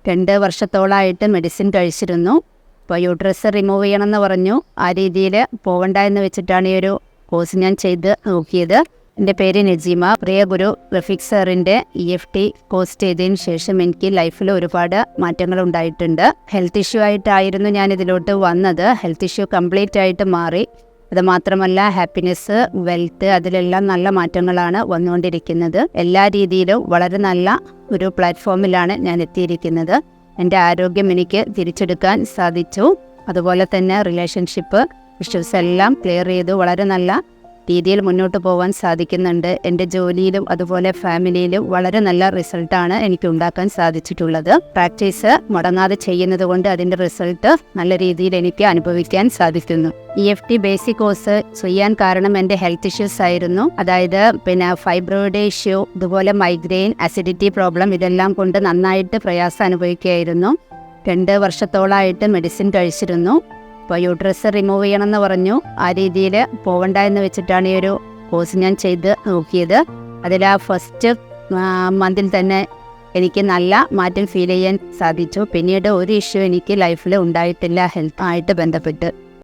2 വർഷത്തോളമായിട്ട് medicine കഴിച്ചിരുന്നു. അപ്പോൾ uterus remove ചെയ്യണമെന്ന് പറഞ്ഞു. ആ രീതിയിൽ പോകണ്ട എന്ന് വെച്ചിട്ടാണ് ഈ ഒരു കോഴ്സ് ഞാൻ ചെയ്ത് നോക്കിയത്. എൻ്റെ പേര് നജീമ. പ്രിയ ഗുരു റഫീഖ് സാറിൻ്റെ EFT കോഴ്സ് ചെയ്തതിന് ശേഷം എനിക്ക് ലൈഫിൽ ഒരുപാട് മാറ്റങ്ങൾ ഉണ്ടായിട്ടുണ്ട്. ഹെൽത്ത് ഇഷ്യൂ ആയിട്ടായിരുന്നു ഞാൻ ഇതിലോട്ട് വന്നത്. ഹെൽത്ത് ഇഷ്യൂ കംപ്ലീറ്റ് ആയിട്ട് മാറി. അതുമാത്രമല്ല ഹാപ്പിനെസ്, വെൽത്ത്, അതിലെല്ലാം നല്ല മാറ്റങ്ങളാണ് വന്നുകൊണ്ടിരിക്കുന്നത്. എല്ലാ രീതിയിലും വളരെ നല്ല ഒരു പ്ലാറ്റ്ഫോമിലാണ് ഞാൻ എത്തിയിരിക്കുന്നത്. എൻ്റെ ആരോഗ്യം എനിക്ക് തിരിച്ചെടുക്കാൻ സാധിച്ചു. അതുപോലെ തന്നെ റിലേഷൻഷിപ്പ് ഇഷ്യൂസ് എല്ലാം ക്ലിയർ ചെയ്തു വളരെ നല്ല രീതിയിൽ മുന്നോട്ട് പോകാൻ സാധിക്കുന്നുണ്ട്. എൻ്റെ ജോലിയിലും അതുപോലെ ഫാമിലിയിലും വളരെ നല്ല റിസൾട്ടാണ് എനിക്ക് ഉണ്ടാക്കാൻ സാധിച്ചിട്ടുള്ളത്. പ്രാക്ടീസ് മുടങ്ങാതെ ചെയ്യുന്നത് കൊണ്ട് അതിൻ്റെ റിസൾട്ട് നല്ല രീതിയിൽ എനിക്ക് അനുഭവിക്കാൻ സാധിക്കുന്നു. EFT ബേസിക് കോഴ്സ് ചെയ്യാൻ കാരണം എൻ്റെ ഹെൽത്ത് ഇഷ്യൂസ് ആയിരുന്നു. അതായത് ഫൈബ്രോയിഡ് ഇഷ്യൂ, ഇതുപോലെ മൈഗ്രെയിൻ, അസിഡിറ്റി പ്രോബ്ലം, ഇതെല്ലാം കൊണ്ട് നന്നായിട്ട് പ്രയാസം അനുഭവിക്കുകയായിരുന്നു. 2 വർഷത്തോളമായിട്ട് മെഡിസിൻ കഴിച്ചിരുന്നു. അപ്പോൾ യൂട്രസ് റിമൂവ് ചെയ്യണമെന്ന് പറഞ്ഞു. ആ രീതിയിൽ പോകണ്ട എന്ന് വെച്ചിട്ടാണ് ഈ ഒരു കോഴ്സ് ഞാൻ ചെയ്ത് നോക്കിയത്. അതിൽ ആ ഫസ്റ്റ് മന്തിൽ തന്നെ എനിക്ക് നല്ല മാറ്റം ഫീൽ ചെയ്യാൻ സാധിച്ചു. പിന്നീട് ഒരു ഇഷ്യൂ എനിക്ക് ലൈഫിൽ ഉണ്ടായിട്ടില്ല ഹെൽത്ത് ആയിട്ട് ബന്ധപ്പെട്ട്.